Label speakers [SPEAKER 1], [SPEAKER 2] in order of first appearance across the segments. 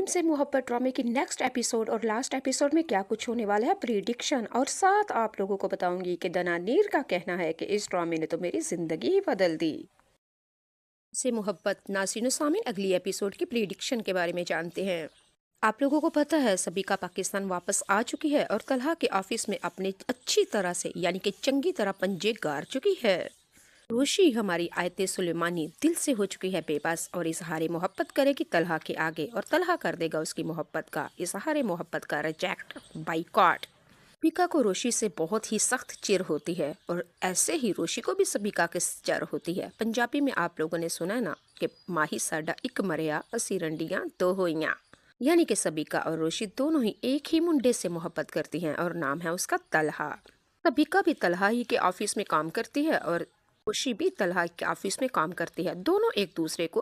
[SPEAKER 1] Meme से मोहब्बत ड्रामे की नेक्स्ट एपिसोड और लास्ट एपिसोड में क्या कुछ होने वाला है प्रिडिक्शन, और साथ आप लोगों को बताऊंगी कि दनानीर का कहना है कि इस ड्रामे ने तो मेरी जिंदगी ही बदल दी। से मोहब्बत नाज़रीन व सामीन, अगली एपिसोड की प्रिडिक्शन के बारे में जानते हैं। आप लोगों को पता है सबीका पाकिस्तान वापस आ चुकी है और तलहा के ऑफिस में अपने अच्छी तरह से यानी कि चंगी तरह पंजे गाड़ चुकी है। रोशी हमारी आयते सुलेमानी दिल से हो चुकी है बेबस और इजहार मोहब्बत करेगी तलहा के आगे, और तलहा कर देगा उसकी मोहब्बत का इजहार मोहब्बत का रिजेक्ट, बाइकॉट। सबीका को रोशी से बहुत ही सख्त चिढ़ होती है और ऐसे ही रोशी को भी सबीका के चिढ़ होती है। पंजाबी में आप लोगों ने सुना है ना कि माही साडा इक मरिया असी रंडियां दो होइयां, यानी कि सबीका और रोशी दोनों ही एक ही मुंडे से मोहब्बत करती हैं और नाम है उसका तलहा। सबीका भी तलहा ही के ऑफिस में काम करती है और रोशी भी तलहा के ऑफिस में काम करती है। दोनों एक दूसरे को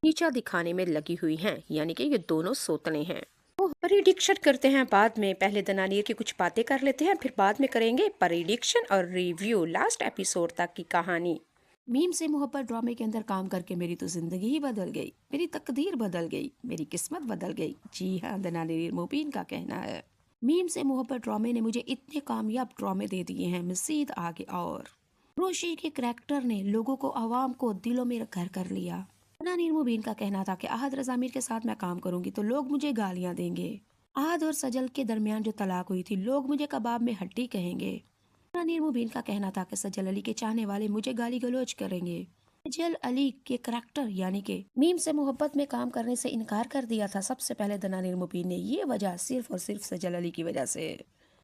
[SPEAKER 1] नीचा दिखाने में लगी हुई हैं, यानी कि ये दोनों सोतने हैं। प्रिडिक्शन करते हैं बाद में, पहले दनानीर की कुछ बातें कर लेते हैं, फिर बाद में करेंगे प्रिडिक्शन और रिव्यू लास्ट एपिसोड तक की कहानी। मीम से मोहब्बत ड्रामे के अंदर काम करके मेरी तो जिंदगी ही बदल गई, मेरी तकदीर बदल गई, मेरी किस्मत बदल गई। जी हाँ, दनानीर मुबीन का कहना है। मीम से मोहब्बत ड्रामे ने मुझे इतने कामयाब ड्रामे दे दिए हैं, मजीद आगे और। रोशी के करैक्टर ने लोगों को, आवाम को दिलों में घर कर लिया। दनानीर मुबीन का कहना था कि आहद रज़ा मीर के साथ मैं काम करूंगी तो लोग मुझे गालियां देंगे। आहद और सजल के दरमियान जो तलाक हुई थी, लोग मुझे कबाब में हड्डी कहेंगे। दनानीर मुबीन का कहना था कि सजल अली के चाहने वाले मुझे गाली गलौज करेंगे। सजल अली के करैक्टर यानी कि मीम से मोहब्बत में काम करने से इनकार कर दिया था सबसे पहले दनानीर मुबीन ने, ये वजह सिर्फ और सिर्फ सजल अली की वजह से।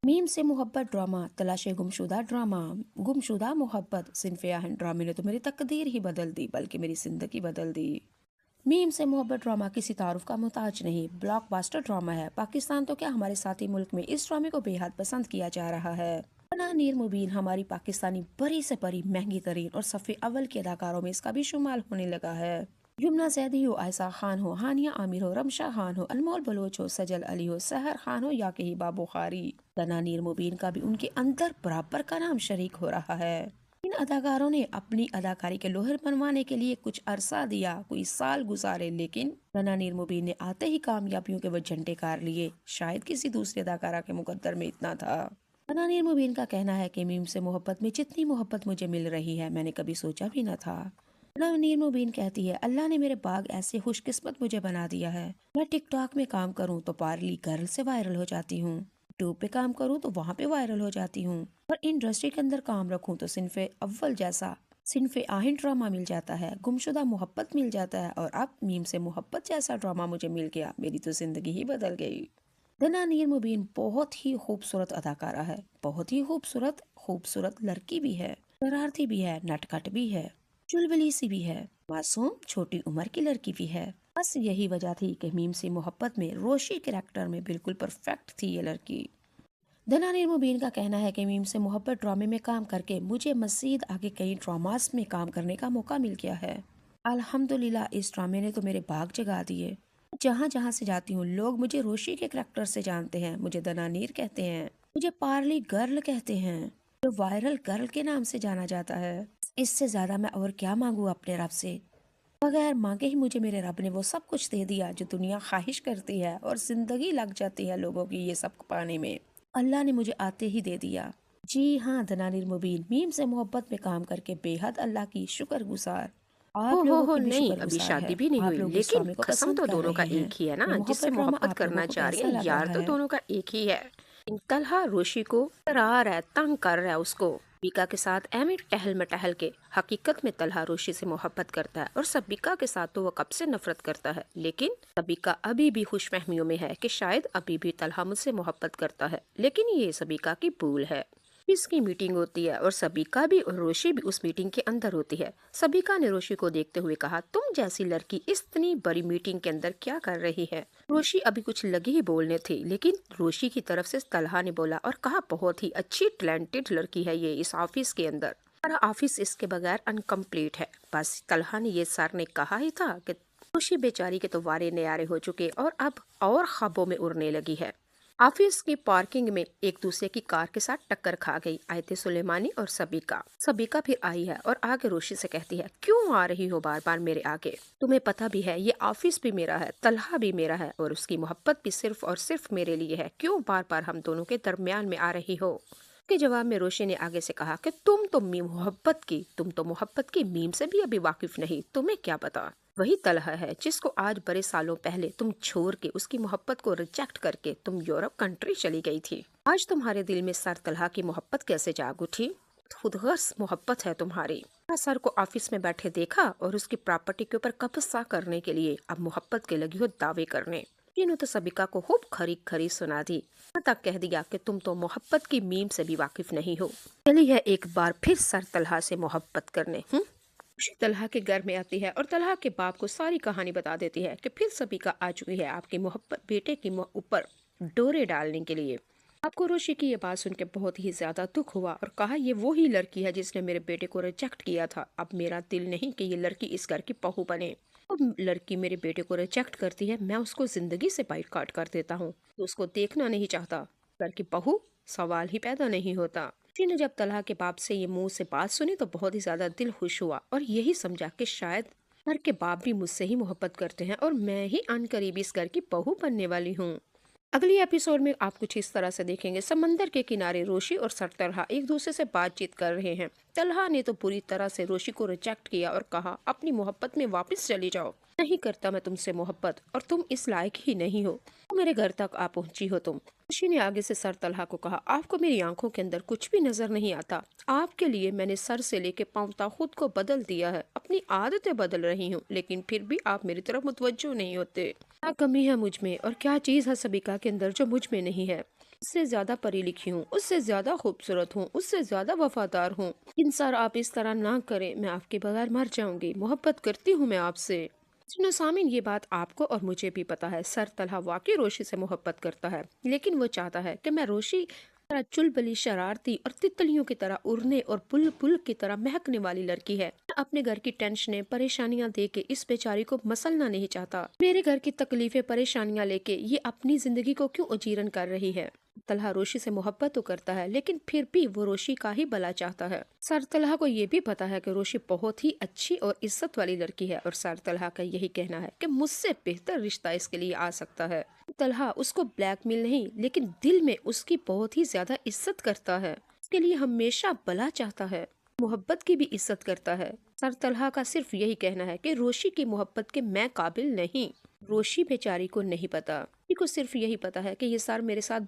[SPEAKER 1] मीम से मोहब्बत ड्रामा, तलाशे गुमशुदा ड्रामा, गुमशुदा मोहब्बत, सिनफे आहन ड्रामे ने तो मेरी तकदीर ही बदल दी, बल्कि मेरी जिंदगी बदल दी। मीम से मोहब्बत ड्रामा किसी तारुफ का मोहताज नहीं, ब्लॉकबस्टर ड्रामा है। पाकिस्तान तो क्या, हमारे साथी मुल्क में इस ड्रामे को बेहद पसंद किया जा रहा है। दनानीर मुबीन हमारी पाकिस्तानी बड़ी से बड़ी महंगी तरीन और सफ़े अव्वल के अदाकारों में इसका भी शुमार होने लगा है। यमुना जैदी हो, आयशा खान हो, हानिया आमिर हो, रमशा खान हो, अनमोल बलोच हो, सजल अली हो, सहर खान हो या कि हिबा बुखारी, दनानीर मुबीन का भी उनके अंदर बराबर का नाम शरीक हो रहा है। इन अदाकारों ने अपनी अदाकारी के लोहर बनवाने के लिए कुछ अरसा दिया, कोई साल गुजारे, लेकिन दनानीर मुबीन ने आते ही कामयाबियों के वो झंडे कार लिए। शायद किसी दूसरी अदाकारा के मुकद्दर में इतना था। दनानीर मुबीन का कहना है कि मीम से मोहब्बत में जितनी मोहब्बत मुझे मिल रही है मैंने कभी सोचा भी न था। दनानीर मुबीन कहती है, अल्लाह ने मेरे बाग ऐसे खुशकिस्मत मुझे बना दिया है। मैं टिकटॉक में काम करूं तो पार्ली गर्ल से वायरल हो जाती हूँ, यूट्यूब पे काम करूं तो वहाँ पे वायरल हो जाती हूँ, और इंडस्ट्री के अंदर काम रखूं तो सिनफे अव्वल जैसा सिनफे आहिन ड्रामा मिल जाता है, गुमशुदा मोहब्बत मिल जाता है, और अब मीम से मोहब्बत जैसा ड्रामा मुझे मिल गया, मेरी तो जिंदगी ही बदल गई। दनानीर मुबीन बहुत ही खूबसूरत अदाकारा है, बहुत ही खूबसूरत खूबसूरत लड़की भी है, शरारती भी है, नटखट भी है, चुलबुली सी भी है, मासूम छोटी उम्र की लड़की भी है। बस यही वजह थी कि मीम से मोहब्बत में रोशी कैरेक्टर में बिल्कुल परफेक्ट थी ये लड़की। दनानीर मुबीन का कहना है कि मीम से मोहब्बत ड्रामे में काम करके मुझे मजीद आगे कई ड्रामास में काम करने का मौका मिल गया है। अल्हम्दुलिल्लाह, इस ड्रामे ने तो मेरे बाग जगा दिए। जहाँ जहाँ से जाती हूँ लोग मुझे रोशी के करैक्टर से जानते हैं, मुझे दनानीर कहते हैं, मुझे पार्ली गर्ल कहते हैं, जो वायरल गर्ल के नाम से जाना जाता है। इससे ज्यादा मैं और क्या मांगू अपने रब से। बगैर मांगे ही मुझे मेरे रब ने वो सब कुछ दे दिया जो दुनिया ख्वाहिश करती है, और जिंदगी लग जाती है लोगों की ये सब पाने में। अल्लाह ने मुझे आते ही दे दिया। जी हाँ, दनानीर मुबीन मीम से मोहब्बत में काम करके बेहद अल्लाह की शुक्रगुजार,
[SPEAKER 2] हो
[SPEAKER 1] आप
[SPEAKER 2] हो
[SPEAKER 1] लोगों
[SPEAKER 2] हो
[SPEAKER 1] की भी
[SPEAKER 2] नहीं, अभी
[SPEAKER 1] शुक्रगुजार
[SPEAKER 2] शादी
[SPEAKER 1] है।
[SPEAKER 2] भी नहीं
[SPEAKER 1] आप
[SPEAKER 2] हुई,
[SPEAKER 1] लोग इस
[SPEAKER 2] लेकिन
[SPEAKER 1] ड्रामे को
[SPEAKER 2] खत्म
[SPEAKER 1] पसंद
[SPEAKER 2] तो
[SPEAKER 1] कर
[SPEAKER 2] दोनों का
[SPEAKER 1] रहे हैं।
[SPEAKER 2] एक ही है
[SPEAKER 1] ये
[SPEAKER 2] ना, जिससे
[SPEAKER 1] मोहब्बत ड्रामा
[SPEAKER 2] मोहब्बत
[SPEAKER 1] आप लोगों
[SPEAKER 2] करना
[SPEAKER 1] को
[SPEAKER 2] चाह रही
[SPEAKER 1] कैसा
[SPEAKER 2] है,
[SPEAKER 1] लगा
[SPEAKER 2] यार तो
[SPEAKER 1] है?
[SPEAKER 2] दोनों का एक ही है। तलहा रोशी को डरा रहा है, तंग कर रहा है उसको सबीका के साथ एमी टहल में टहल के। हकीकत में तलहा रोशी से मोहब्बत करता है और सबीका के साथ तो वो कब से नफरत करता है, लेकिन सबीका अभी भी खुशफहमियों में है कि शायद अभी भी तलहा मुझसे मोहब्बत करता है, लेकिन ये सबीका की भूल है। इसकी मीटिंग होती है और सबीका भी और रोशी भी उस मीटिंग के अंदर होती है। सबीका ने रोशी को देखते हुए कहा, तुम जैसी लड़की इतनी बड़ी मीटिंग के अंदर क्या कर रही है। रोशी अभी कुछ लगी ही बोलने थी, लेकिन रोशी की तरफ से तलहा ने बोला और कहा, बहुत ही अच्छी टैलेंटेड लड़की है ये इस ऑफिस के अंदर, सारा ऑफिस इसके बगैर अनकम्प्लीट है। बस तलहा ने ये सर ने कहा ही था कि रोशी बेचारी के तो वारे न्यारे हो चुके और अब और ख्वाबों में उड़ने लगी है। ऑफिस की पार्किंग में एक दूसरे की कार के साथ टक्कर खा गई। आए थे सुलेमानी और सबीका। सबीका फिर आई है और आगे रोशी से कहती है, क्यों आ रही हो बार बार मेरे आगे? तुम्हें पता भी है ये ऑफिस भी मेरा है, तलहा भी मेरा है और उसकी मोहब्बत भी सिर्फ और सिर्फ मेरे लिए है। क्यों बार बार हम दोनों के दरमियान में आ रही हो? के जवाब में रोशी ने आगे से कहा कि तुम तो मोहब्बत की मीम से भी अभी वाकिफ नहीं, तुम्हें क्या पता? वही तलहा है जिसको आज बड़े सालों पहले तुम छोड़ के, उसकी मोहब्बत को रिजेक्ट करके तुम यूरोप कंट्री चली गई थी। आज तुम्हारे दिल में सर तलहा की मोहब्बत कैसे जाग उठी? खुदगर्ज मोहब्बत है तुम्हारी। सर को ऑफिस में बैठे देखा और उसकी प्रॉपर्टी के ऊपर कब्जा करने के लिए अब मोहब्बत के लगी हो दावे करने। तीनों तो सबीका को खूब खरी खरी सुना दी, तक कह दिया कि तुम तो मोहब्बत की मीम से भी वाकिफ नहीं हो। चली है एक बार फिर सर तलहा से मोहब्बत करने। खुशी तलहा के घर में आती है और तलहा के बाप को सारी कहानी बता देती है कि फिर सबीका आ चुकी है आपकी मोहब्बत बेटे की ऊपर डोरे डालने के लिए। आपको रोशी की ये बात सुन के बहुत ही ज्यादा दुख हुआ और कहा, ये वो ही लड़की है जिसने मेरे बेटे को रिजेक्ट किया था। अब मेरा दिल नहीं कि ये लड़की इस घर की बहू बने। अब लड़की मेरे बेटे को रिजेक्ट करती है, मैं उसको जिंदगी से बाइकआउट कर देता हूँ। तो उसको देखना नहीं चाहता, घर की बहू सवाल ही पैदा नहीं होता। किसी ने जब तलहा के बाप से ये मुंह से बात सुनी तो बहुत ही ज्यादा दिल खुश हुआ और यही समझा कि शायद घर के बाप भी मुझसे ही मोहब्बत करते हैं और मैं ही अनकरीब इस घर की बहू बनने वाली हूँ। अगली एपिसोड में आप कुछ इस तरह से देखेंगे, समंदर के किनारे रोशी और सर तलहा एक दूसरे से बातचीत कर रहे हैं। तलहा ने तो पूरी तरह से रोशी को रिजेक्ट किया और कहा, अपनी मोहब्बत में वापस चली जाओ, नहीं करता मैं तुमसे मोहब्बत और तुम इस लायक ही नहीं हो, तो मेरे घर तक आ पहुंची हो तुम। रोशी ने आगे से सर तलहा को कहा, आपको मेरी आंखों के अंदर कुछ भी नजर नहीं आता। आपके लिए मैंने सर से लेके पांव तक खुद को बदल दिया है, अपनी आदतें बदल रही हूँ, लेकिन फिर भी आप मेरी तरफ मुतवज्जो नहीं होते। क्या कमी है मुझ में और क्या चीज है सबीका के अंदर जो मुझ में नहीं है? उससे ज्यादा पढ़ी लिखी हूँ, उससे ज्यादा खूबसूरत हूँ, उससे ज्यादा वफादार हूँ। इन सर आप इस तरह ना करें, मैं आपके बगैर मर जाऊंगी, मोहब्बत करती हूँ मैं आपसे। सुनो सामीन, ये बात आपको और मुझे भी पता है, सर तलहा वाकई रोशी से मोहब्बत करता है, लेकिन वो चाहता है कि मैं रोशी तरह चुलबुली, शरारती और तितलियों की तरह उड़ने और बुलबुल की तरह महकने वाली लड़की है। अपने घर की टेंशनें परेशानियां दे के इस बेचारी को मसलना नहीं चाहता। मेरे घर की तकलीफें परेशानियां लेके ये अपनी जिंदगी को क्यों उजीरन कर रही है? तलहा रोशी से मोहब्बत तो करता है, लेकिन फिर भी वो रोशी का ही भला चाहता है। सर तलहा को ये भी पता है कि रोशी बहुत ही अच्छी और इज्जत वाली लड़की है और सर तलहा का यही कहना है कि मुझसे बेहतर रिश्ता इसके लिए आ सकता है। तलहा उसको ब्लैकमेल नहीं, लेकिन दिल में उसकी बहुत ही ज्यादा इज्जत करता है, उसके लिए हमेशा भला चाहता है, मोहब्बत की भी इज्जत करता है। सर तलहा का सिर्फ यही कहना है कि रोशी की मोहब्बत के मैं काबिल नहीं। रोशी बेचारी को नहीं पता, को सिर्फ यही पता है कि ये सर मेरे साथ